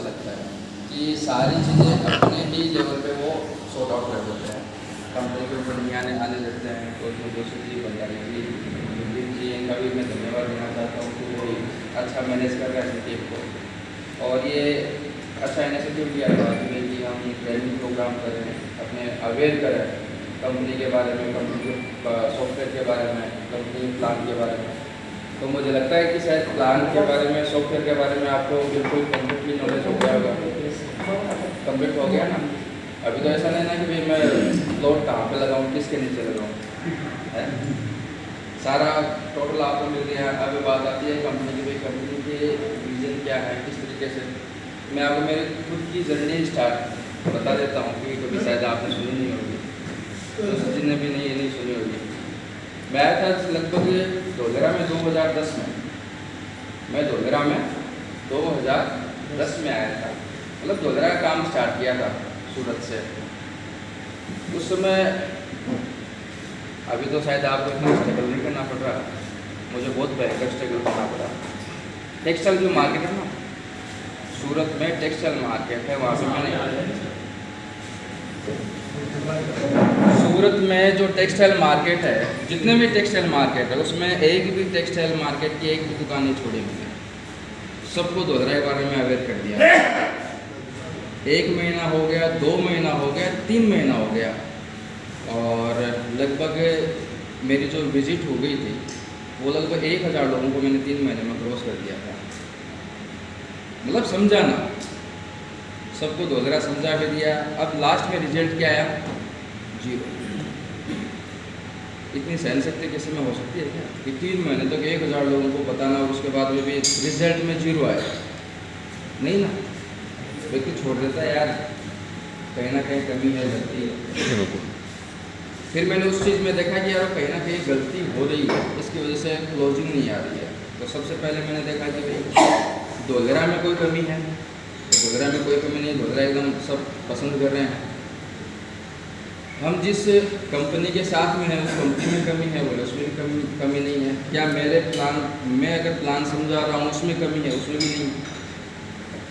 लगता है कि सारी चीज़ें अपने ही लेवल पे वो सॉर्ट आउट कर देते हैं। कंपनी के ऊपर नहीं आने देते हैं, तो उसमें दूसरी चीज़ बन जाएगी जी। इनका भी मैं धन्यवाद देना चाहता हूँ कि वो अच्छा मैनेज कर रहा है टीम को, और ये अच्छा इनिशिएटिव लिया है कि हम ट्रेनिंग प्रोग्राम करें, अपने अवेयर करें कंपनी के बारे में, कंपनी के सॉफ्टवेयर के बारे में, कंपनी प्लान के बारे में। तो मुझे लगता है कि शायद प्लान के बारे में, सॉफ्टवेयर के बारे में आपको बिल्कुल कम्प्लीटली नॉलेज हो गया होगा। कंप्लीट हो गया ना? अभी तो ऐसा नहीं ना कि भाई मैं प्लॉट कहाँ पे लगाऊँ, किसके नीचे लगाऊँ, सारा टोटल आपको मिल गया। अब बात आती है कंपनी की, भाई कंपनी के विजन क्या है, किस तरीके से। मैं आपको मेरी खुद की जर्नी स्टार्ट बता देता हूँ कि कभी शायद आपने सुनी नहीं होगी, तो जिसने भी नहीं सुनी होगी। मैं आया था लगभग धोलेरा में 2010 में, मैं धोलेरा में 2010 में आया था। मतलब धोलेरा का काम स्टार्ट किया था सूरत से। उस समय अभी तो शायद आपको इतना स्ट्रगल नहीं करना पड़ रहा, मुझे बहुत भयंकर स्ट्रगल करना पड़ा। टेक्सटाइल जो मार्केट है ना सूरत में, टेक्सटाइल मार्केट है, वहाँ पे मैंने सूरत में जो टेक्सटाइल मार्केट है, जितने भी टेक्सटाइल मार्केट है उसमें एक भी टेक्सटाइल मार्केट की एक भी दुकान नहीं छोड़ी मैंने। सबको धोलेरा के बारे में अवेयर कर दिया। 1 महीना हो गया, 2 महीना हो गया, 3 महीना हो गया, और लगभग मेरी जो विजिट हो गई थी वो लगभग 1000 लोगों को मैंने 3 महीने में क्रॉस कर दिया था। मतलब समझा ना, सबको धोलेरा समझा भी दिया। अब लास्ट में रिजल्ट क्या आया? 0। इतनी सहन शक्ति किसी में हो सकती है क्या कि 3 महीने तक 1000 लोगों को बताना और उसके बाद में भी रिजल्ट में 0 आया? नहीं ना, व्यक्ति छोड़ देता है यार, कहीं ना कहीं कमी है, गलती है। फिर मैंने उस चीज़ में देखा कि यार कहीं ना कहीं गलती हो रही है, इसकी वजह से क्लोजिंग नहीं आ रही है। तो सबसे पहले मैंने देखा कि भाई धोलेरा में कोई कमी है, तो धोलेरा में कोई कमी नहीं, धोलेरा एकदम सब पसंद कर रहे हैं। हम जिस कंपनी के साथ में हैं उस कंपनी में कमी है, बोले उसमें भी कमी नहीं है क्या? मेरे प्लान, मैं अगर प्लान समझा रहा हूँ उसमें कमी है, उसमें भी नहीं,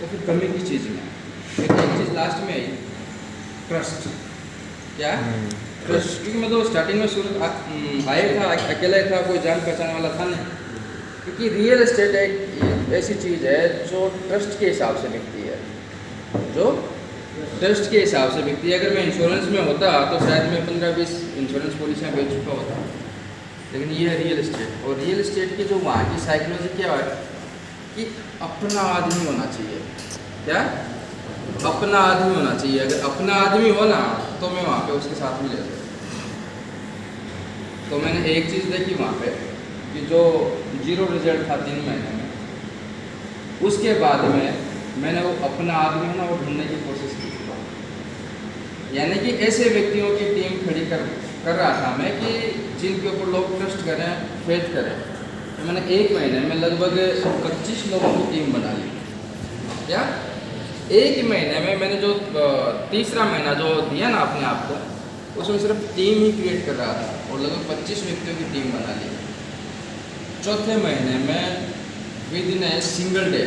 तो फिर कमी किस चीज़ में? फिर एक चीज़ लास्ट में आई, ट्रस्ट। क्या? ट्रस्ट। क्योंकि मैं तो स्टार्टिंग में सूरत आया था, अकेला था, कोई जान पहचान वाला था नहीं। क्योंकि रियल एस्टेट एक ऐसी चीज़ है जो ट्रस्ट के हिसाब से बिकती है, जो ट्रस्ट के हिसाब से बिकती है। अगर मैं इंश्योरेंस में होता तो शायद मैं 15-20 इंश्योरेंस पॉलिसियाँ बेच चुका होता, लेकिन ये है रियल एस्टेट। और रियल एस्टेट की जो वहाँ की साइकोलॉजी क्या है कि अपना आदमी होना चाहिए। क्या? अपना आदमी होना चाहिए। अगर अपना आदमी हो ना तो मैं वहाँ पे उसके साथ में ले सकता। तो मैंने एक चीज़ देखी वहाँ पे कि जो 0 रिजल्ट था 3 महीने में, उसके बाद में मैंने वो अपना आदमी है ना वो ढूंढने की कोशिश की। यानी कि ऐसे व्यक्तियों की टीम खड़ी कर रहा था मैं कि जिनके ऊपर लोग ट्रस्ट करें, फेथ करें। तो मैंने 1 महीने में लगभग 25 लोगों की टीम बना ली। क्या? 1 महीने में मैंने जो तीसरा महीना जो दिया ना अपने आप को, उसमें सिर्फ टीम ही क्रिएट कर रहा था और लगभग 25 व्यक्तियों की टीम बना ली। चौथे महीने में with in a single day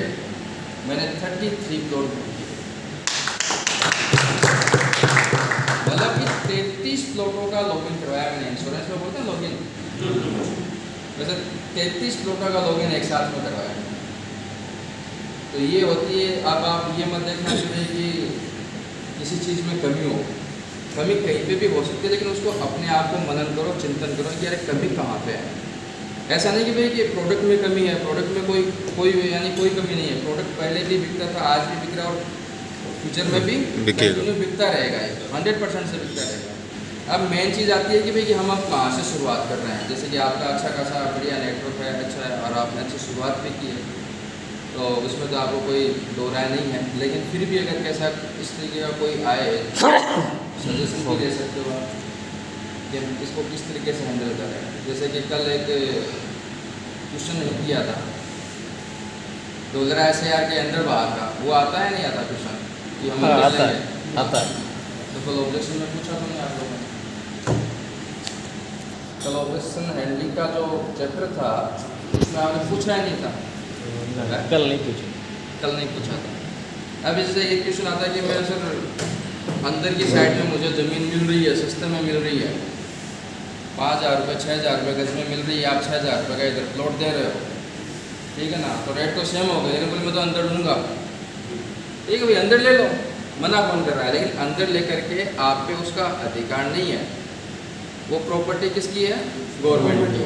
मैंने 33 प्लॉट बुक किए। मतलब कि 33 प्लॉटों का लॉगिन करवाया मैंने। इंश्योरेंस में बोलते हैं लॉगिन, वैसे 33 प्लॉटों का लॉगिन एक साथ में करवाया। तो ये होती है। अब आप ये मत देखना चाहिए कि किसी चीज़ में कमी हो, कमी कहीं पे भी हो सकती है, लेकिन उसको अपने आप को मनन करो, चिंतन करो कि अरे कमी कहाँ पे है। ऐसा नहीं कि भाई कि प्रोडक्ट में कमी है, प्रोडक्ट में कोई यानी कोई कमी नहीं है। प्रोडक्ट पहले भी बिकता था, आज भी बिक रहा है और फ्यूचर में भी बिकता रहेगा, 100% से बिकता रहेगा। अब मेन चीज़ आती है कि भाई कि हम अब कहाँ से शुरुआत कर रहे हैं। जैसे कि आपका अच्छा खासा बढ़िया नेटवर्क है, अच्छा है, और आपने अच्छी शुरुआत भी की है, तो उसमें तो आपको कोई दो राय नहीं है। लेकिन फिर भी अगर कैसा इस तरीके का कोई आए, सजेशन भी दे सकते हो आप कि हम इसको किस तरीके से हैंडल करें। जैसे कि कल एक क्वेश्चन किया था धोलेरा SAR के अंडर बाहर का, वो आता है नहीं आता क्वेश्चन कि हम आता है। तो कल ऑब्जेक्शन में पूछा था मैं आप लोगों ने, कल ऑब्जेक्शन हैंडलिंग का जो चैप्टर था उसमें आपने पूछा ही नहीं था। कल नहीं पूछा था। अभी जैसे एक क्वेश्चन आता है कि मैं सर अंदर की साइड में मुझे ज़मीन मिल रही है, सस्ते में मिल रही है, 5,000 रुपये 6,000 रुपये गज में मिल रही है, आप 6,000 रुपये का इधर प्लॉट दे रहे हो, ठीक है ना, तो रेट तो सेम हो गया, लेकिन बोले मैं तो अंदर लूँगा, ठीक है भाई अंदर ले लो, मना कौन कर रहा है, लेकिन अंदर लेकर के आप पे उसका अधिकार नहीं है, वो प्रॉपर्टी किसकी है, गवर्नमेंट की।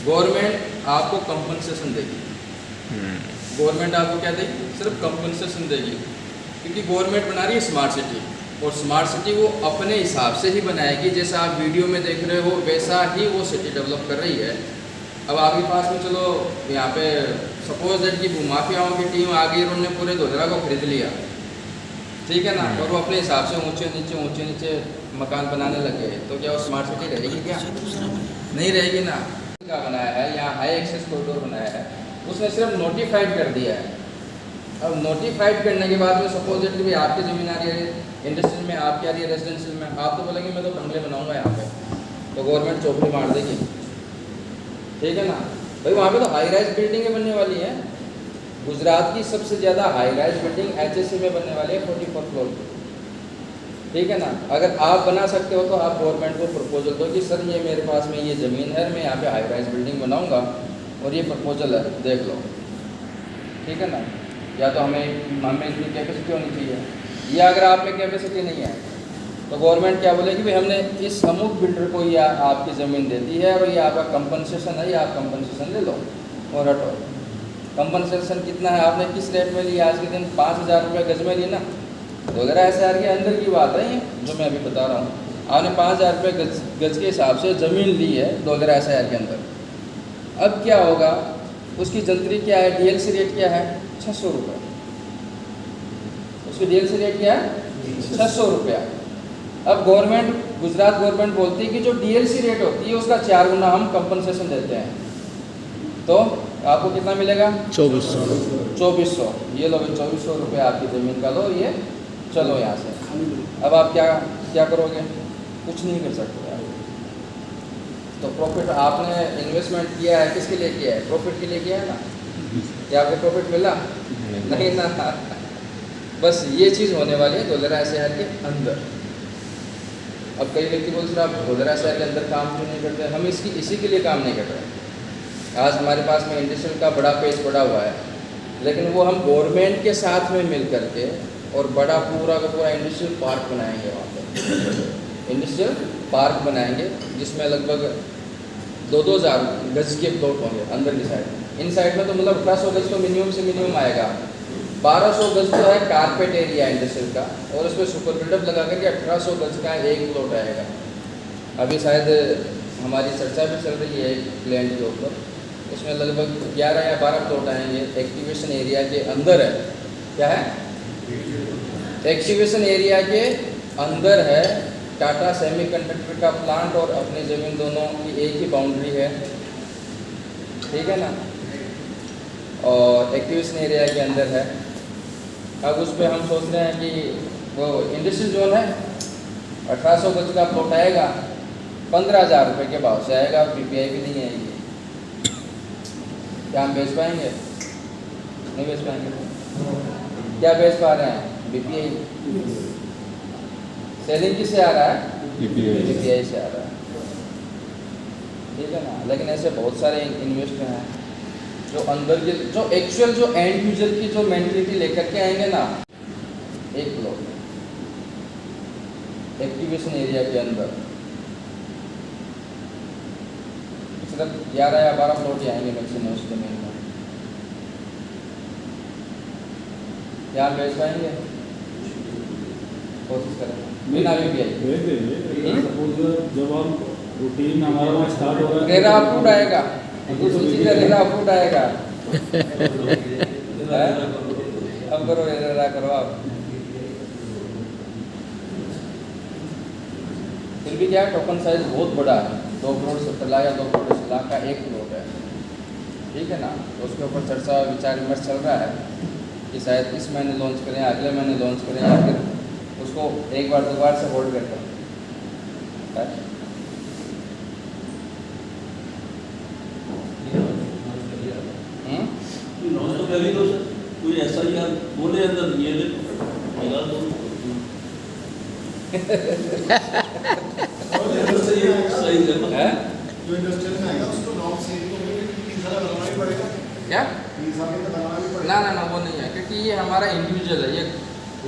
गवर्नमेंट आपको कंपनसेशन देगी, गवर्नमेंट आपको क्या देगी, सिर्फ कंपनसेशन देगी, क्योंकि गवर्नमेंट बना रही है स्मार्ट सिटी, और स्मार्ट सिटी वो अपने हिसाब से ही बनाएगी, जैसा आप वीडियो में देख रहे हो वैसा ही वो सिटी डेवलप कर रही है। अब आपके पास में चलो यहाँ पे सपोज दैट कि भूमाफियाओं की टीम आ गई, उन्होंने पूरे धोधरा को खरीद लिया, ठीक है ना, और वो अपने हिसाब से ऊंचे नीचे मकान बनाने लगे, तो क्या वो स्मार्ट सिटी रहेगी, क्या नहीं रहेगी ना। क्या बनाया है, यहाँ हाई एक्सेस कॉरिडोर बनाया है, उसने सिर्फ नोटिफाइड कर दिया है। अब नोटिफाइड करने के बाद में सपोज दैट कि आपकी ज़मीन आ रही है इंडस्ट्रियल में, आपकी आ रही है रेजिडेंशियल में, आप तो बोलेंगे मैं तो बंगले बनाऊंगा यहाँ पे, तो गवर्नमेंट चौकड़ी मार देगी, ठीक है ना भाई। वहाँ पे तो हाई राइज बिल्डिंगें बनने वाली हैं, गुजरात की सबसे ज़्यादा हाई राइज बिल्डिंग HSC में बनने वाली है 44 फ्लोर की, ठीक है ना। अगर आप बना सकते हो तो आप गवर्नमेंट को प्रपोजल दो कि सर ये मेरे पास में ये ज़मीन है, मैं यहाँ पे हाई राइज बिल्डिंग बनाऊँगा और ये प्रपोजल है, देख लो, ठीक है ना। या तो हमें इतनी कैपेसिटी होनी चाहिए, या अगर आप में कैपेसिटी नहीं है तो गवर्नमेंट क्या बोलेगी, भाई हमने इस अमुक बिल्डर को ये आपकी ज़मीन दे दी है और ये आपका कंपनसेशन है, ये आप कंपनसेशन ले लो और हटो। कंपनसेशन कितना है, आपने किस रेट में लिया, आज के दिन 5,000 रुपये गज में ली ना, वगैरह SR के अंदर की बात है जो मैं अभी बता रहा हूँ। आपने 5,000 रुपये गज के हिसाब से ज़मीन ली है वगैरह SR के अंदर। अब क्या होगा, उसकी जंतरी क्या है, DLC रेट क्या है, 600 रुपये, उसकी DLC रेट क्या है, 600 रुपया। अब गवर्नमेंट, गुजरात गवर्नमेंट बोलती है कि जो DLC रेट होती है उसका 4 गुना हम कंपनसेशन देते हैं, तो आपको कितना मिलेगा, 2400। ये लो 2400 रुपये आपकी ज़मीन का लो, ये चलो यहाँ से। अब आप क्या करोगे, कुछ नहीं कर सकते आप। तो प्रॉफिट आपने इन्वेस्टमेंट किया है, किसके लिए किया है, प्रॉफिट के लिए किया है ना, क्या आपको प्रॉफिट मिला, नहीं ना। बस ये चीज़ होने वाली है धोधरा SR के अंदर। अब कई व्यक्ति बोलते हैं आप धोधरा SR के अंदर काम क्यों नहीं करते, हम इसी के लिए काम नहीं कर रहे। आज हमारे पास में इंडस्ट्रियल का बड़ा पेज पड़ा हुआ है, लेकिन वो हम गवर्नमेंट के साथ में मिल करके और बड़ा पूरा का पूरा इंडस्ट्रियल पार्क बनाएंगे, वहाँ पे इंडस्ट्रियल पार्क बनाएंगे जिसमें लगभग 2-2 हज़ार गज के प्लॉट होंगे अंदर की साइड। इन साइड में तो मतलब 1800 गज तो मिनिमम से मिनिमम आएगा, 1200 गज तो है कारपेट एरिया इंडस्ट्रियल का, और उसमें सुपर बिल्डअप लगा करके 1800 गज का एक प्लॉट आएगा। अभी शायद हमारी चर्चा भी चल रही है लैंड के ऊपर, उसमें लगभग 11 या 12 प्लॉट आएंगे, एक्टिवेशन एरिया के अंदर है। क्या है, एक्टिवेशन एरिया के अंदर है, टाटा सेमीकंडक्टर का प्लांट और अपनी ज़मीन दोनों की एक ही बाउंड्री है, ठीक है ना, और एक्टिवेशन एरिया के अंदर है। अब उस पर हम सोच रहे हैं कि वो इंडस्ट्रियल जोन है, 1800 गज का प्लॉट आएगा, 15,000 रुपये के भाव से आएगा, PPI भी नहीं आएगी। क्या हम बेच पाएंगे, नहीं बेच पाएंगे। क्या बेच पा रहे हैं, BPI। सेलिंग किससे आ रहा है, BPI से आ रहा है, ठीक है ना। लेकिन ऐसे बहुत सारे इन्वेस्टर हैं जो अंदर के, जो एक्चुअल जो एंड यूजर की जो मेंटलिटी लेकर के आएंगे ना, एक प्लॉट एक्टिवेशन एरिया के अंदर सिर्फ 11 या 12 प्लॉट आएंगे मैक्सिमम उस जमीन में, क्या बेच पाएंगे, कोशिश करेंगे बिना BPI। जब हम रूटीन हमारा स्टार्ट हो रहा है, रेरा अप्रूव्ड आएगा, रेरा अप्रूव्ड आएगा। अब करो रेरा करो आप, फिर भी क्या टोकन साइज बहुत बड़ा है, 2 करोड़ 70 लाख या 2 करोड़ 80 लाख का एक प्लॉट है, ठीक है ना। तो उसके ऊपर चर्चा विचार विमर्श चल रहा है कि शायद इस महीने लॉन्च करें, अगले महीने लॉन्च करें, या फिर उसको एक बार 2 बार से होल्ड करते हैं। लॉन्च तो पहले तो कोई कोई ऐसा यार बोले अंदर ये ले मिला तो सही जगह है जो इंडस्ट्रियल में आएगा उसको नॉर्म से तो तीन साल बनाना ही पड़ेगा। क्या 3 साल में तो बनाना भी पड़ेगा। ना वो नहीं है, क्योंकि ये हमारा इंडिविजुअल है। ये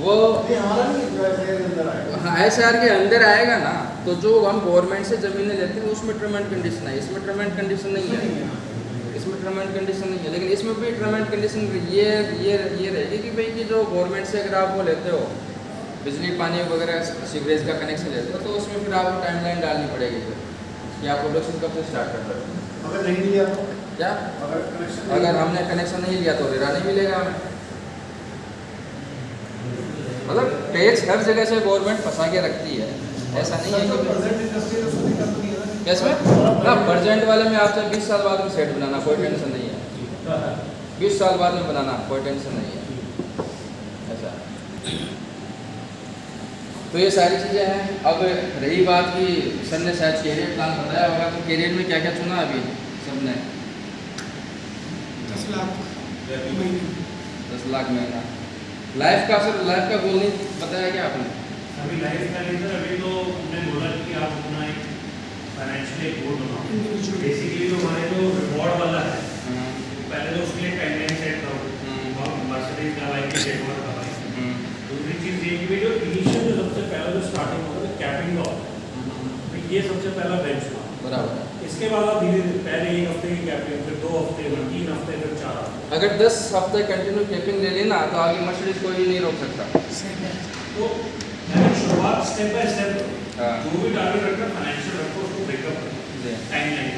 वो नहीं हमारा नहीं वैसे अंदर आएगा। हाँ SR के अंदर आएगा ना, तो जो हम गवर्नमेंट से ज़मीनें लेते हैं उसमें टर्म एंड कंडीशन है, इसमें टर्म एंड कंडीशन नहीं है। इसमें टर्म एंड कंडीशन नहीं है, लेकिन इसमें भी टर्म एंड कंडीशन ये रहेगी कि भाई कि जो गवर्नमेंट से अगर आप वो लेते हो बिजली पानी वगैरह सीवरेज का कनेक्शन लेते हो, तो उसमें फिर आपको टाइमलाइन डालनी पड़ेगी फिर कि आप प्रोडक्शन कब से स्टार्ट कर रहे हो। अगर नहीं लिया तो क्या अगर हमने कनेक्शन नहीं लिया तो रेरा नहीं मिलेगा हमें। मतलब टैक्स हर जगह से गवर्नमेंट फंसा के रखती है, ऐसा नहीं है कि प्रेजेंट इंडस्ट्री तो उसको दिक्कत नहीं है ना। कैसे ना प्रेजेंट वाले में आपसे 20 साल बाद में सेट बनाना कोई टेंशन नहीं है, 20 साल बाद में बनाना कोई टेंशन नहीं है, ऐसा। तो ये सारी चीज़ें हैं। अब रही बात कि सर ने शायद कैरियर प्लान बताया होगा, तो कैरियर में क्या क्या चुना अभी सबने? 10 लाख महीने 10 लाख महीना। लाइफ का सर, लाइफ का गोल नहीं बताया क्या आपने? अभी लाइफ का नहीं सर, अभी तो हमने बोला कि आप अपना एक फाइनेंशियल गोल बनाओ। बेसिकली जो हमारे जो रिवॉर्ड वाला है, पहले तो उसके लिए टाइमलाइन सेट करो और मर्सिडीज का बाइक के रिवॉर्ड का बाइक। दूसरी चीज़ ये कि जो इनिशियल जो सबसे पहला जो स्टार्टिंग होगा तो कैपिंग का होता है, ये सबसे पहला बेंचमार्क। बराबर। इसके बाद आप धीरे धीरे पहले 1 हफ्ते की कैपिंग, फिर 2 हफ्ते, फिर 3 हफ्ते, फिर 4 हफ्ते। अगर 10 हफ्ते कंटिन्यू कैपिंग ले लेना तो आगे मर्सिडीज कोई नहीं रोक सकता। तो शुरुआत स्टेप बाय स्टेप हाँ। जो भी टारगेट रखना फाइनेंशियल रखो, उसको ब्रेकअप करो टाइमलाइन।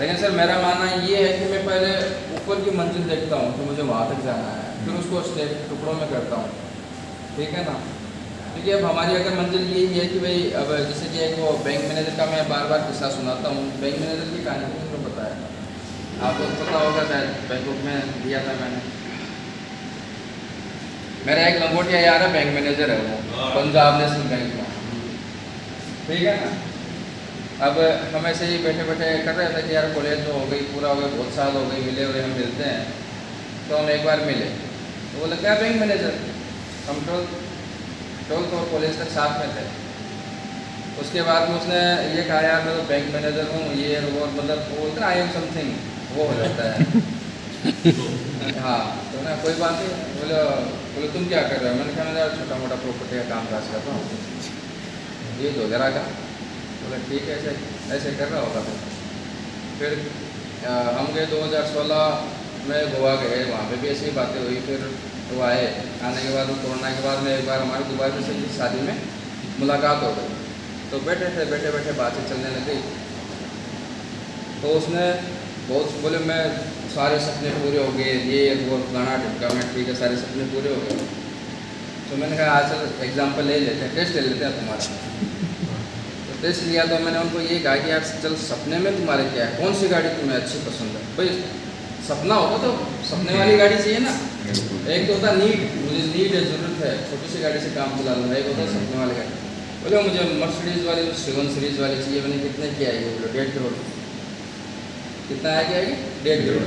लेकिन सर मेरा मानना ये है कि मैं पहले ऊपर की मंजिल देखता हूँ कि मुझे वहाँ तक जाना है, फिर उसको स्टेप टुकड़ों में करता हूँ, ठीक है ना। क्योंकि अब हमारी अगर मंजिल यही है कि भाई अब जैसे कि एक वो बैंक मैनेजर का मैं बार बार किस्सा सुनाता हूँ। बैंक मैनेजर की कहानी मुझे बताया, आपको पता होगा शायद, बैंकॉक में दिया था मैंने। मेरा एक लंगोटिया यार है, बैंक मैनेजर है वो, पंजाब नेशनल बैंक में, ठीक है ना। अब हम ऐसे ही बैठे बैठे कर रहे थे कि यार कॉलेज तो हो गई, पूरा हो गया, बहुत साल हो गए मिले हुए, हम मिलते हैं। तो हम एक बार मिले, तो बोला क्या बैंक मैनेजर? हम 12th और कॉलेज तक साथ में थे। उसके बाद में उसने ये कहा यार मैं तो बैंक मैनेजर हूँ, ये वो, मतलब वो बोलते ना आई एम समथिंग, वो हो जाता है। हाँ तो ना कोई बात नहीं, बोले तुम क्या कर रहे हो? मैंने कहा मैं छोटा मोटा प्रॉपर्टी का काम काज करता हूँ, ये दो जरा का। बोले ठीक है, ऐसे ऐसे कर रहा होगा। फिर हम गए 2016 में गोवा गए, वहाँ पे भी ऐसी ही बातें हुई। फिर वो आए, आने के बाद कोरोना के बाद में एक बार हमारे दुबई में से शादी में मुलाकात हो गई। तो बैठे बैठे बातें चलने लग गई। तो उसने बहुत बोले मैं सारे सपने पूरे हो गए, ये वो फलाना ढिमका, मैं ठीक है सारे सपने पूरे हो गए। तो मैंने कहा आज चल एग्जाम्पल ले लेते हैं, टेस्ट ले लेते हैं तुम्हारा। तो टेस्ट लिया तो मैंने उनको ये कहा कि यार चल सपने में तुम्हारे क्या है, कौन सी गाड़ी तुम्हें अच्छी पसंद है? भाई सपना होगा तो सपने वाली गाड़ी चाहिए ना। एक तो होता नीड, मुझे नीड है, ज़रूरत है, छोटी सी गाड़ी से काम चला लूँगा। एक होता है सपने वाली गाड़ी। बोले मुझे मर्सिडीज़ वाली जो 7 सीरीज़ वाली चाहिए। मैंने कितने की आएगी? बोलो 1.5 करोड़। कितना आएगी? 1.5 करोड़।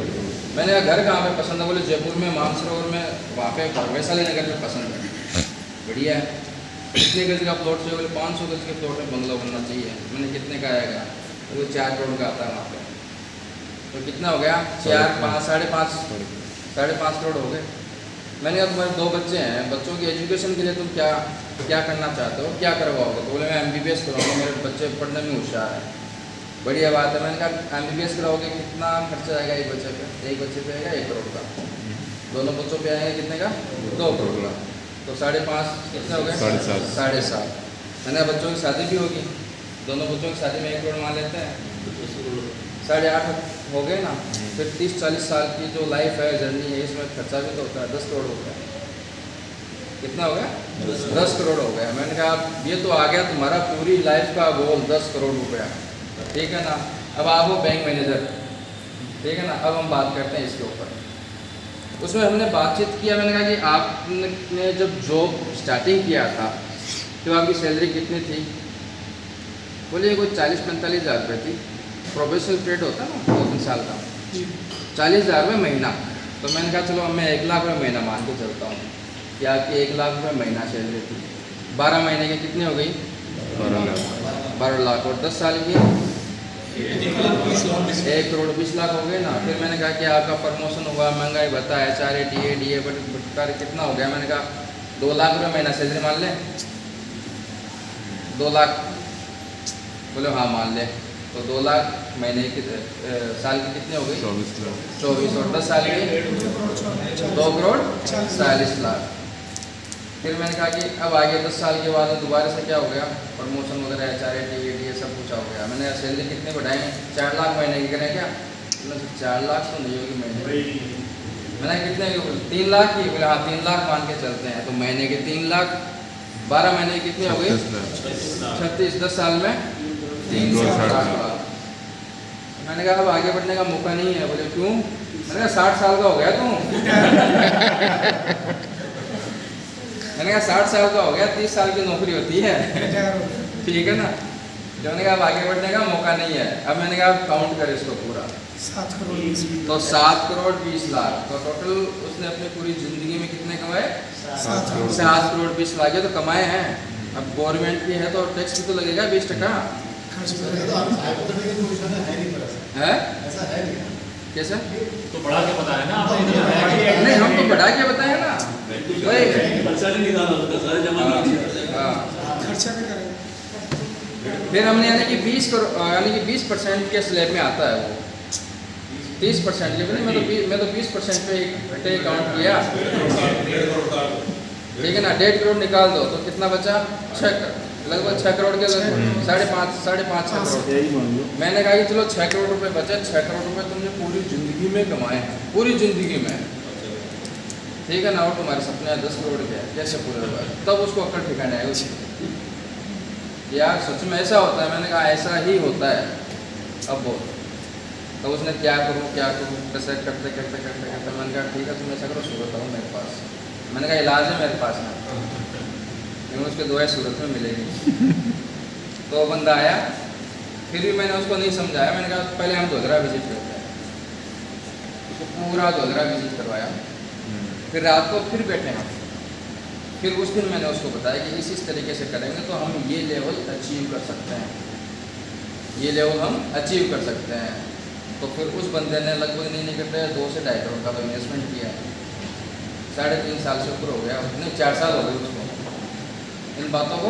मैंने कहा घर कहाँ पे पसंद है? बोले जयपुर में, मानसरोवर में, वहाँ पे वैशाली नगर में पसंद है। बढ़िया है। कितने गज का प्लॉट चाहिए? बोले 500 गज के प्लॉट में बंगला बनना चाहिए। मैंने कितने का आएगा? वो 4 करोड़ का आता है वहाँ पे। तो कितना हो गया? 4, 5, 5.5 करोड़ हो गए। मैंने कहा तुम्हारे 2 बच्चे हैं, बच्चों की एजुकेशन के लिए तुम क्या करना चाहते हो, क्या करवाओगे? तो बोले मैं MBBS कराऊंगा, मेरे बच्चे पढ़ने में होशियार है। बढ़िया बात है। मैंने कहा MBBS कराओगे, कितना खर्चा आएगा एक बच्चे पे? एक बच्चे पे आएगा 1 करोड़ का, दोनों बच्चों पे आएगा कितने का? 2 करोड़ का। तो 5.5 कितने हो गए? 7.5। मैंने कहा बच्चों की शादी भी होगी, दोनों बच्चों की शादी में 1 करोड़ मान लेते हैं, 8.5 हो गए ना। फिर 30-40 साल की जो लाइफ है, जर्नी है, इसमें खर्चा भी तो होता है। 10 करोड़ हो गया। कितना हो गया? 10 करोड़ हो गया। मैंने कहा ये तो आ गया तुम्हारा पूरी लाइफ का गोल, 10 करोड़ रुपया, ठीक है ना। अब आप हो बैंक मैनेजर, ठीक है ना। अब हम बात करते हैं इसके ऊपर। उसमें हमने बातचीत किया। मैंने कहा कि आपने जब जॉब स्टार्टिंग किया था तो आपकी सैलरी कितनी थी? बोलिए कोई 40-45 हज़ार रुपये थी। प्रोफेशनल पीरियड होता है ना 2-3 साल का, 40 हज़ार रुपये महीना। तो मैंने कहा चलो मैं 1 लाख रुपये महीना मान के चलता हूँ कि आपकी 1 लाख रुपये महीना सैलरी थी, 12 महीने की कितनी हो गई? 12 लाख। और 10 साल की 1 करोड़ 20 लाख हो गए ना। फिर मैंने कहा कि आपका प्रमोशन हुआ, महंगाई भत्ता है, सारे डी ए बट कितना हो गया? मैंने कहा 2 लाख रुपये महीना सैलरी मान ले। 2 लाख बोले हाँ मान ले। तो 2 लाख महीने की साल की कितनी हो गई? 24। और 10 साल की 2 करोड़ 40 लाख। फिर मैंने कहा कि अब आगे 10 साल के बाद दोबारा से क्या हो गया? प्रमोशन वगैरह HRA DA सब कुछ हो गया। मैंने सैलरी कितने बढ़ाएंगे? 4 लाख महीने की करें क्या? बोले 4 लाख तो नहीं होगी महीने की। मैंने कितने की? 3 लाख की। बोले हाँ 3 लाख मान के चलते हैं। तो महीने के 3 लाख, 12 महीने की कितनी हो गई? 36। 10 साल में 360 लाख। मैंने कहा अब आगे बढ़ने का मौका नहीं है। बोले क्यों? मैंने कहा 60 साल का हो गया तू। मैंने कहा 60 साल का हो गया, 30 साल की नौकरी होती है, ठीक है ना। जो मैंने कहा अब आगे बढ़ने का मौका नहीं है। अब मैंने कहा काउंट कर इसको पूरा, 7 करोड़ 20 लाख। तो 7 करोड़ 20 लाख। तो टोटल उसने अपनी पूरी जिंदगी में कितने कमाए? 7 करोड़ 7 करोड़ 20 लाख। ये तो कमाए हैं। अब गवर्नमेंट की है तो टैक्स भी तो लगेगा 20%। खर्च तो हाइपोथेटिकल पोजीशन है नहीं पर है ऐसा है नहीं। कैसे? तो बढ़ा के बताया ना आपने। नहीं हम तो बढ़ा के बताए ना। वही खर्चा नहीं निकाला उसका, सारे जमा कर दिया। हाँ। खर्चा भी करेंगे। फिर हमने यानी कि 20 करोड़ यानी कि 20% के स्लैब में आता है वो। 30% के मैं तो 20% पे काउंट किया, ठीक है ना। 1.5 करोड़ निकाल दो तो कितना बचा? 6 लगभग 6 करोड़ के लगभग 5.5 6 करोड़। मैंने कहा कि चलो 6 करोड़ रुपए बचे। 6 करोड़ रुपए तुमने पूरी ज़िंदगी में कमाए हैं, पूरी ज़िंदगी में, ठीक है ना। और तुम्हारे सपने 10 करोड़ के हैं, कैसे पूरे होगा? तब उसको अक्ल ठिकाने आए उसकी, यार सच में ऐसा होता है। मैंने कहा ऐसा ही होता है। अब बोल, तो उसने क्या करूँ कैसे करते करते मैंने कहा ठीक है तुम ऐसा करो, सूरत आओ मेरे पास। मैंने कहा इलाज है मेरे पास में, लेकिन उसके दुआएं सूरत में मिलेगी। तो बंदा आया, फिर भी मैंने उसको नहीं समझाया। मैंने कहा पहले हम धोधरा विजिट करते हैं। उसको पूरा धोधरा विजिट करवाया। फिर रात को फिर बैठे हम। फिर उस दिन मैंने उसको बताया कि इस तरीके से करेंगे तो हम ये लेवल अचीव कर सकते हैं, ये लेवल हम अचीव कर सकते हैं। तो फिर उस बंदे ने लगभग नहीं करते 2 से 2.5 करोड़ का तो इन्वेस्टमेंट किया। 3.5 साल से ऊपर हो गया, नहीं 4 साल हो गए उसको। इन बातों को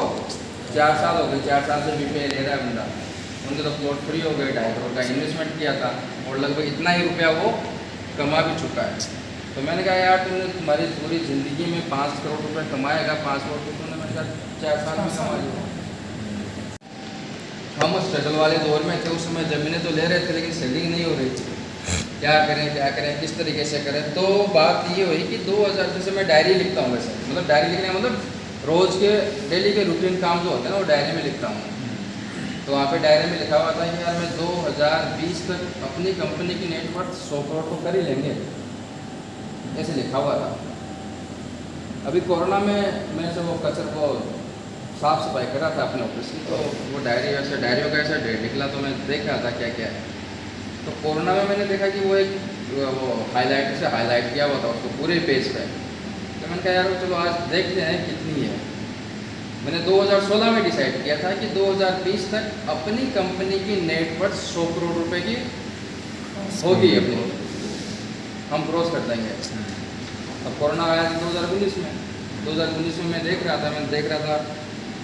4 साल हो गए। 4 साल से बीपीए ले रहा है बंदा। उनके तो प्लॉट फ्री हो गए। 2.5 करोड़ का इन्वेस्टमेंट किया था और लगभग इतना ही रुपया वो कमा भी चुका है। तो मैंने कहा यार तुमने तुम्हारी पूरी ज़िंदगी में 5 करोड़ रुपये कमाएगा, 5 करोड़ रुपये तुमने मैंने कहा 4 साल में कमा लिया। हम उस स्ट्रगल वाले दौर में थे। उस समय ज़मीनें तो ले रहे थे लेकिन सेलिंग नहीं हो रही थी। क्या करें किस तरीके से करें? तो बात ये हुई कि 2000 जैसे मैं डायरी लिखता हूँ, वैसे मतलब डायरी लिखने मतलब रोज़ के डेली के रूटीन काम जो होते हैं ना वो डायरी में लिखता हूँ। तो वहाँ पे डायरी में लिखा हुआ था कि यार मैं 2020 तक अपनी कंपनी की नेटवर्थ 100 करोड़ तो कर ही लेंगे, ऐसे लिखा हुआ था। अभी कोरोना में मैं जब वो कचर को साफ़ सफाई कर रहा था अपने ऑफिस की, तो वो डायरियों का ऐसा डेट निकला। तो मैं देख रहा था क्या क्या है। तो कोरोना में मैंने देखा कि वो हाईलाइट से हाईलाइट किया हुआ था उसको पूरे पेज पे। तो मैंने कहा यार चलो आज देखते हैं कितनी है। मैंने 2016 में डिसाइड किया था कि 2020 तक अपनी कंपनी की नेटवर्थ 100 करोड़ रुपए की होगी अपनी, हम क्रॉस कर देंगे। अब कोरोना आया था 2019 में। 2019 में मैं देख रहा था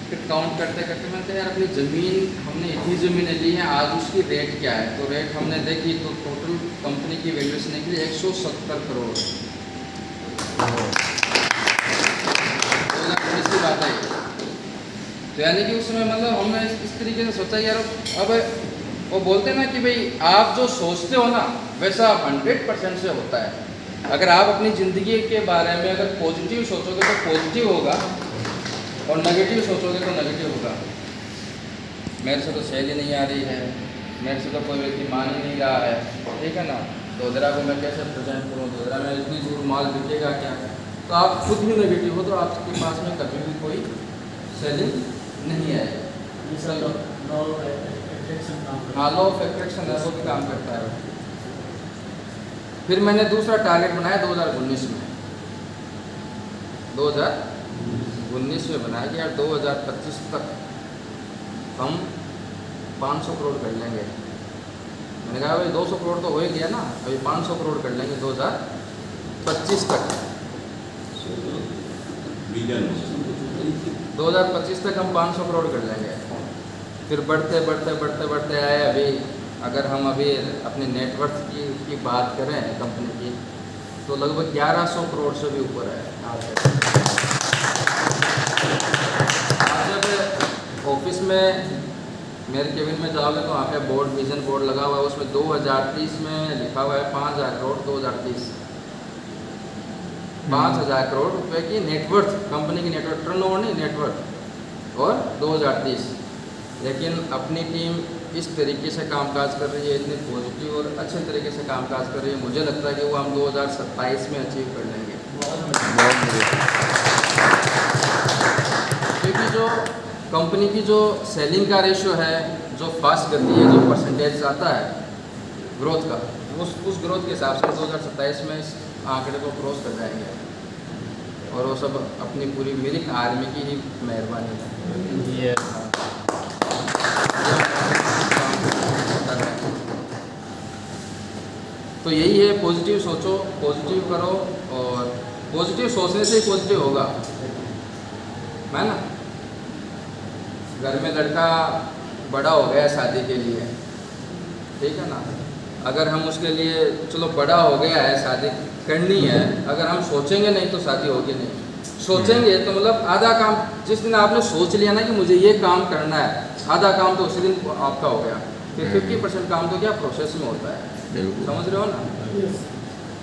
फिर काउंट करते करते मैंने कहा यार अपनी ज़मीन हमने इतनी ज़मीनें ली हैं, आज उसकी रेट क्या है? तो रेट हमने देखी तो टोटल कंपनी की वैल्यूएशन निकली 170 करोड़। 2019 की बात है। तो यानी कि उस समय मतलब हमने इस तरीके से सोचा यार अब वो बोलते हैं ना कि भाई आप जो सोचते हो ना वैसा 100% से होता है। अगर आप अपनी ज़िंदगी के बारे में अगर पॉजिटिव सोचोगे तो पॉजिटिव होगा और नेगेटिव सोचोगे तो नेगेटिव होगा। मेरे से तो सैलरी नहीं आ रही है, मेरे से तो कोई व्यक्ति मान ही नहीं रहा है, ठीक है ना। धोधरा को मैं कैसे प्रेजेंट करूँ? धोधरा में इतनी दूर माल बिकेगा क्या? तो आप खुद भी नेगेटिव हो तो आपके पास में कभी भी कोई सेलिंग नहीं आएगी। हाँ, लॉ ऑफ एट्रैक्शन है, वो भी काम करता है। फिर मैंने दूसरा टारगेट बनाया 2019 में, 2019 में बनाया कि यार 2025 तक हम 500 करोड़ कर लेंगे। मैंने कहा भाई 200 करोड़ तो हो ही गया ना, अभी 500 करोड़ कर लेंगे 2025 तक। 2025 तक हम 500 करोड़ कर लेंगे। फिर बढ़ते बढ़ते बढ़ते बढ़ते आए। अभी अगर हम अभी अपने नेटवर्थ की बात करें कंपनी की, तो लगभग 1100 करोड़ से भी ऊपर है। आप जब ऑफिस में मेरे केबिन में जाओगे तो वहाँ पे बोर्ड, विजन बोर्ड लगा हुआ है, उसमें 2030 में लिखा हुआ है 5000 करोड़ 2030। 5000 करोड़ रुपए की नेटवर्थ, कंपनी की नेटवर्थ, टर्नओवर नहीं, नेटवर्थ, और 2030। लेकिन अपनी टीम इस तरीके से कामकाज कर रही है, इतनी पॉजिटिव और अच्छे तरीके से कामकाज कर रही है, मुझे लगता है कि वो हम 2027 में अचीव कर लेंगे। क्योंकि जो कंपनी की जो सेलिंग का रेशियो है, जो फास्ट गति है, जो परसेंटेज आता है ग्रोथ का, उस ग्रोथ के हिसाब से 2027 में इस आंकड़े को क्रॉस कर जाएंगे। और वो सब अपनी पूरी मेरी आर्मी की ही मेहरबानी है। तो यही है, पॉजिटिव सोचो, पॉजिटिव करो, और पॉजिटिव सोचने से ही पॉजिटिव होगा, है ना। घर में लड़का बड़ा हो गया शादी के लिए, ठीक है ना, अगर हम उसके लिए चलो बड़ा हो गया है, शादी करनी है, अगर हम सोचेंगे नहीं तो शादी होगी नहीं। सोचेंगे तो मतलब आधा काम, जिस दिन आपने सोच लिया ना कि मुझे ये काम करना है, आधा काम तो उसी दिन आपका हो गया। फिर 50% काम तो क्या प्रोसेस में होता है, समझ रहे हो ना।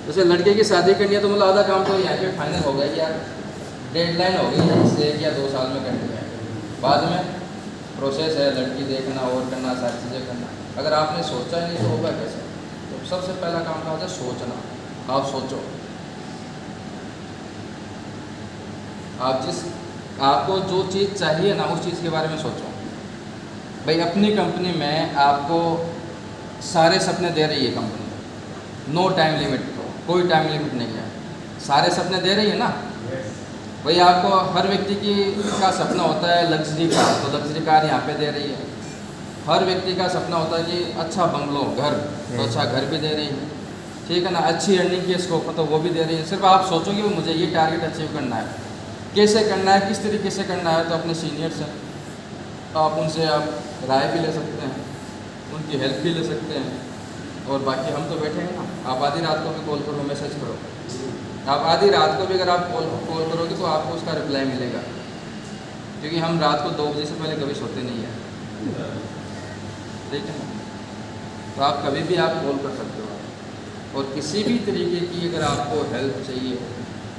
जैसे लड़के की शादी करनी है तो मतलब आधा काम तो यहाँ पे फाइनल हो गया कि यार डेडलाइन हो गई है, इससे 1 या 2 साल में करनी है। बाद में प्रोसेस है, लड़की देखना और करना, सारी चीज़ें करना। अगर आपने सोचा ही नहीं तो होगा कैसे। तो सबसे पहला काम क्या होता है, सोचना। आप सोचो, आपको जो चीज़ चाहिए ना, उस चीज़ के बारे में सोचो। भाई अपनी कंपनी में आपको सारे सपने दे रही है कंपनी, नो टाइम लिमिट, कोई टाइम लिमिट नहीं है, सारे सपने दे रही है ना। भाई आपको हर व्यक्ति का सपना होता है लग्जरी कार, तो लग्जरी कार यहाँ पे दे रही है। हर व्यक्ति का सपना होता है कि अच्छा बंगलो, घर, तो अच्छा घर भी दे रही है, ठीक है ना। अच्छी अर्निंग के स्कोप तो वो भी दे रही है। सिर्फ आप सोचोगे कि मुझे ये टारगेट अचीव करना है, कैसे करना है, किस तरीके से करना है, तो अपने सीनियर्स हैं, आप उनसे आप राय भी ले सकते हैं, उनकी हेल्प भी ले सकते हैं। और बाकी हम तो बैठे हैं ना, आप आधी रात को भी कॉल करो, मैसेज करो, आप आधी रात को भी अगर आप कॉल करोगे तो आपको उसका रिप्लाई मिलेगा, क्योंकि हम रात को 2 बजे से पहले कभी सोते नहीं हैं, ठीक है ना। तो आप कभी भी आप कॉल कर सकते हो, और किसी भी तरीके की अगर आपको हेल्प चाहिए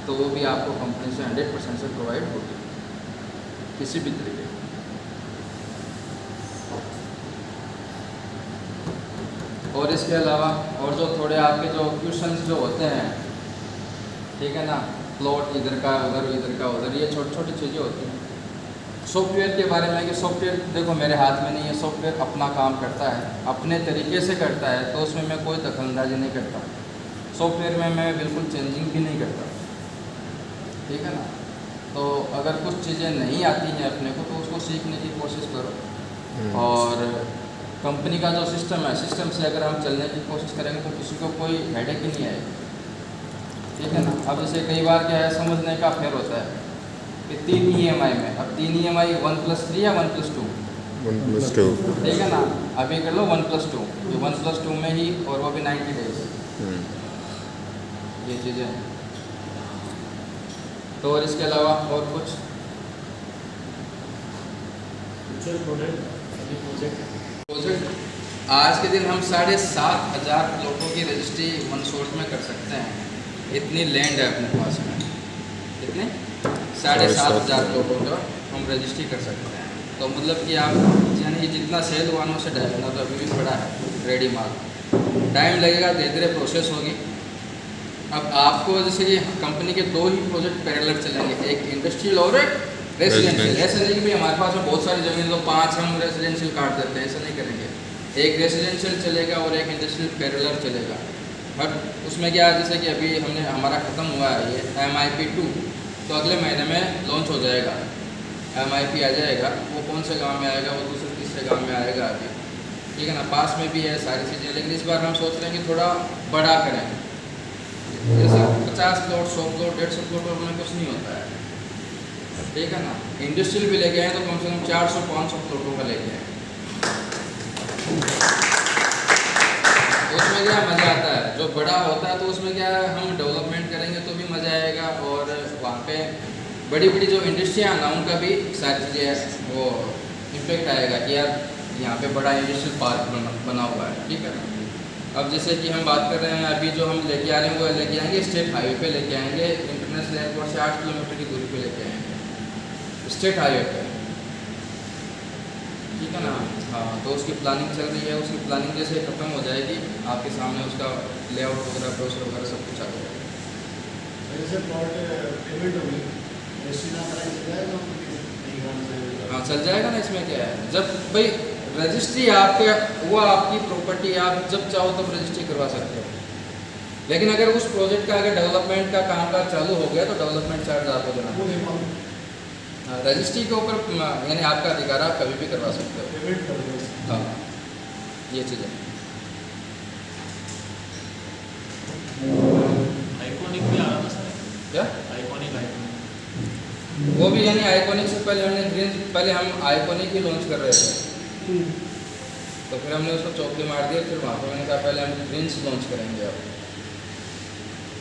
तो वो भी आपको कंपनी से 100% से प्रोवाइड होगी, किसी भी तरीके की। और इसके अलावा और जो थोड़े आपके जो क्वेश्चंस जो होते हैं, ठीक है ना, प्लॉट इधर का उधर, इधर का उधर, ये छोटी छोटी चीज़ें होती हैं। सॉफ्टवेयर के बारे में कि सॉफ्टवेयर देखो मेरे हाथ में नहीं है, सॉफ्टवेयर अपना काम करता है, अपने तरीके से करता है, तो उसमें मैं कोई दखलंदाजी नहीं करता। सॉफ्टवेयर में मैं बिल्कुल चेंजिंग भी नहीं करता, ठीक है ना। तो अगर कुछ चीज़ें नहीं आती हैं अपने को, तो उसको सीखने की कोशिश करो। और कंपनी का जो सिस्टम है, सिस्टम से अगर हम चलने की कोशिश करेंगे तो किसी को कोई हेडेक ही नहीं आएगी, ठीक है ना। अब जैसे कई बार क्या है, समझने का फेर होता है कि 3 EMI में, अब 3 EMI 1+3 या 1+2, 1+2, ठीक है ना। अभी कर लो 1+2, ये 1+2 में ही, और वो भी 90 डेज, ये चीज़ें हैं। तो और इसके अलावा और कुछ प्रोजेक्ट आज के दिन हम 7,500 लोगों की रजिस्ट्री OneSource में कर सकते हैं। इतनी लैंड है अपने पास में, इतने 7,500 लोगों का हम रजिस्ट्री कर सकते हैं। तो मतलब कि आप यानी जितना सेल हुआ ना उससे डायरेक्ट तो अभी भी पड़ा है रेडी माल, टाइम लगेगा, धीरे धीरे प्रोसेस होगी। अब आपको जैसे कि कंपनी के 2 ही प्रोजेक्ट पैरेलल चलेंगे, एक इंडस्ट्रियल और एक रेजिडेंशियल। ऐसा नहीं कि भाई हमारे पास में बहुत सारी ज़मीन, तो 5 हम रेजिडेंशियल काट देते हैं, ऐसा नहीं करेंगे। एक रेजिडेंशियल चलेगा और एक इंडस्ट्रियल पैरेलल चलेगा। बट उसमें क्या है, जैसे कि अभी हमने हमारा ख़त्म हुआ है ये MIP2, तो अगले महीने में लॉन्च हो जाएगा। MIP आ जाएगा, वो कौन से गांव में आएगा, वो दूसरे तीसरे गांव में आएगा अभी, ठीक है ना। पास में भी है सारी चीज़ें, लेकिन इस बार हम सोच रहे हैं कि थोड़ा बड़ा करें। जैसे 50 प्लॉट, 100 प्लॉट, 150 प्लॉट में कुछ नहीं होता है, ठीक है ना। इंडस्ट्रियल भी लेके आए तो कम से कम 400-500 प्लॉटों का लेके आए, उसमें क्या मज़ा आता है। जो बड़ा होता है तो उसमें क्या है, हम डेवलपमेंट करेंगे तो भी मज़ा आएगा, और वहाँ पे बड़ी बड़ी जो इंडस्ट्रियाँ ना उनका भी सारी चीज़ें वो इम्पेक्ट आएगा कि यार यहाँ पे बड़ा इंडस्ट्रियल पार्क बना हुआ है, ठीक है ना। अब जैसे कि हम बात कर रहे हैं, अभी जो हम लेके आ रहे हैं वो लेके आएंगे स्टेट हाईवे पे लेके आएंगे, इंटरनेशनल एयरपोर्ट से 8 किलोमीटर की दूरी पे लेके आएंगे, स्टेट हाईवे पे, ठीक है ना। हाँ, तो उसकी प्लानिंग चल रही है, उसकी प्लानिंग जैसे ख़त्म हो जाएगी आपके सामने उसका लेआउट वगैरह, ब्रोशर वगैरह सब कुछ आ जाएगा। जैसे प्लॉट पेमेंट होगी, रजिस्ट्री ना कराई चल जाएगा, हाँ चल जाएगा ना। इसमें क्या है, जब भाई रजिस्ट्री आपके, वो आपकी प्रॉपर्टी, आप जब चाहो तब रजिस्ट्री करवा सकते हो, लेकिन अगर उस प्रोजेक्ट का अगर डेवलपमेंट का कामकाज चालू हो गया तो डेवलपमेंट चार्ज आपको देना पड़ेगा। रजिस्ट्री के ऊपर यानी आपका अधिकार, आप कभी भी करवा सकते हो। पेमेंट कर दो। हाँ, ये चीज़ें। आइकॉनिक भी आ रहा था सर, क्या आइकॉनिक वो भी यानी आइकॉनिक से पहले हमने ग्रीन, पहले हम आइकॉनिक ही लॉन्च कर रहे थे, तो फिर हमने उसको चौकी मार दिया, फिर वहाँ पर मैंने कहा पहले हम ग्रीन्स लॉन्च करेंगे, अब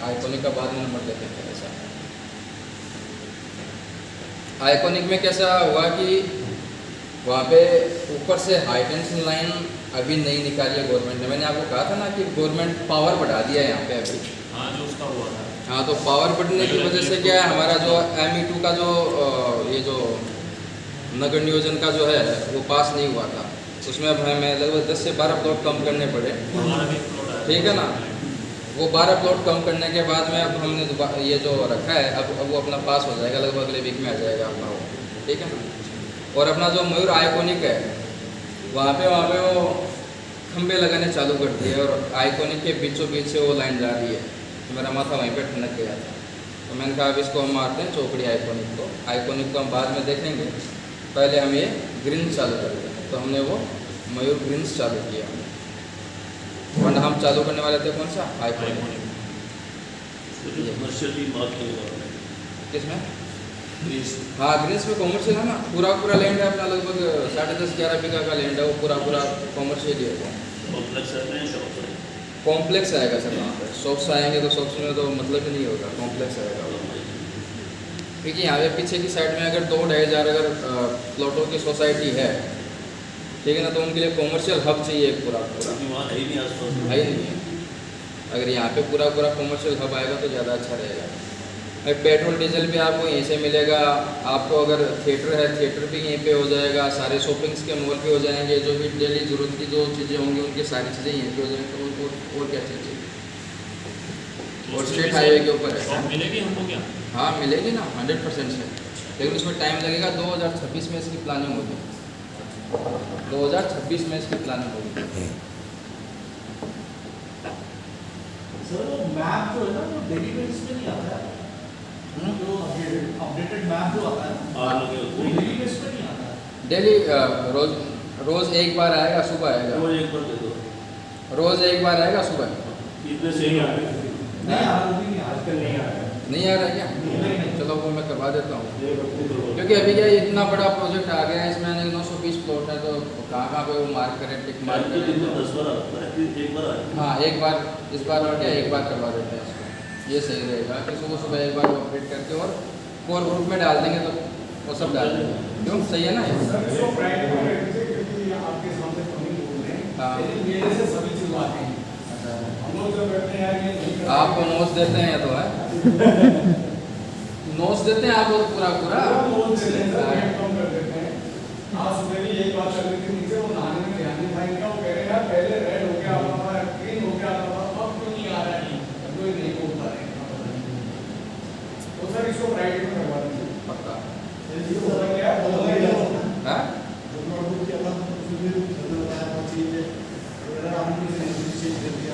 आइकॉनिक का बाद में नंबर देते हैं। ऐसा आइकॉनिक में कैसा हुआ कि वहाँ पे ऊपर से हाई टेंशन लाइन अभी नहीं निकाली है गवर्नमेंट ने। मैंने आपको कहा था ना कि गवर्नमेंट पावर बढ़ा दिया है यहाँ पे अभी। हाँ, जो उसका हुआ था। हाँ, तो पावर बढ़ने की वजह से क्या है, हमारा जो ME2 का जो ये जो नगर नियोजन का जो है वो पास नहीं हुआ था, उसमें अब हमें लगभग 10 से 12 प्लॉट कम करने पड़े, हमारा भी प्लॉट आया, ठीक है ना। वो 12 प्लॉट कम करने के बाद में अब हमने ये जो रखा है, अब वो अपना पास हो जाएगा, लगभग अगले वीक में आ जाएगा अपना वो, ठीक है ना। और अपना जो मयूर आइकॉनिक है वहाँ पे वो खंबे लगाने चालू कर दिए, और आइकॉनिक के बीचों बीच से वो लाइन जा रही है, तो मेरा माथा वहीं पे ठनक गया था। तो मैंने कहा अब इसको हम मारते हैं चौकड़ी आइकॉनिक को हम बाद में देखेंगे, पहले हम ये ग्रीन चालू करते हैं। तो हमने वो मयूर ग्रीन्स चालू किया, वरना हम चालू करने वाले थे कौन सा, आइकॉनिक। कमर्शियल भी बात करेगा किसमें? प्लीज। हाँ, ग्रीन्स में कॉमर्शियल है ना, पूरा लैंड है अपना, लगभग 10.5-11 बीघा का लैंड है, वो पूरा कॉमर्शियल ही है। कॉम्प्लेक्स है या शॉप है? कॉम्प्लेक्स आएगा सर वहाँ पर, शॉप्स आएंगे तो शॉप्स में तो मतलब ही नहीं होगा, कॉम्प्लेक्स आएगा। क्योंकि यहाँ पे पीछे की साइड में अगर 2-2.5 हज़ार अगर प्लॉटों की सोसाइटी है, ठीक है ना, तो उनके लिए कॉमर्शियल हब चाहिए पूरा। वहाँ है ही नहीं आसपास, है ही नहीं है। अगर यहाँ पे पूरा कॉमर्शियल हब आएगा तो ज़्यादा अच्छा रहेगा। पेट्रोल डीजल भी आपको यहीं से मिलेगा, आपको अगर थिएटर है, थिएटर भी यहीं पे हो जाएगा, सारे शॉपिंग्स के मॉल पे हो जाएंगे, जो भी डेली ज़रूरत की जो चीज़ें होंगी उनकी सारी चीज़ें यहीं पे हो जाएंगी। तो और क्या चाहिए, और स्टेट हाईवे के ऊपर है। शॉप मिलेगी हमको क्या? हाँ मिलेगी ना, 100% से, लेकिन उसमें टाइम लगेगा। 2026 में इसकी प्लानिंग होगी, 2026 में इसकी प्लानिंग होगी। सर वो मैप जो है ना, वो डेली बेसिस पे नहीं आता है, जो अपडेटेड मैप जो आता है ना, हाँ, वो डेली बेसिस पे नहीं आता है। डेली रोज एक बार आएगा, सुबह आएगा, रोज एक बार दे दो। रोज एक बार आएगा सुबह। इतने से ही आ गए नहीं यार, वो भी नहीं आजकल नहीं आ रहा है। नहीं आ रहा है क्या? नहीं। चलो वो मैं करवा देता हूँ, क्योंकि अभी क्या इतना बड़ा प्रोजेक्ट आ गया है, इसमें 920 प्लॉट है, तो कहाँ पे वो मार्क करें, टिक मार्क दिन करें। में 10 बार आता है, एक बार आए। हाँ, एक बार, इस बार और क्या एक बार करवा देते हैं इसको, ये सही रहेगा कि सुबह एक बार अपडेट करके और कोर ग्रुप में डाल देंगे, तो वो सब डाल देंगे। क्यों, सही है ना ये? सो प्राइवेट में क्योंकि आपके सामने कमी बोल रहे हैं, हाँ। लेकिन मेरे से सभी चीज आते हैं। हम लोग जब बैठते हैं यार, ये आपको नोट्स देते हैं तो है नोट्स देते हैं आपको पूरा नोट्स देते हैं, रेट कम कर देते हैं। आज सुबह भी यही बात कर रही थी, नीचे वो नहाने में ध्यान नहीं भाई का, वो कह रहे हैं यार पहले रेड हो गया हमारा, ग्रीन हो गया था, अब क्यों नहीं आ रहा है, अब कोई नहीं बोलता है। तो सर इसको प्राइवेट में करवा दीजिए पक्का। ये हो गया है। हाँ, जो नोटबुक के बाद उसमें बताया चीज है, अगर हम किसी ने चीज दे दिया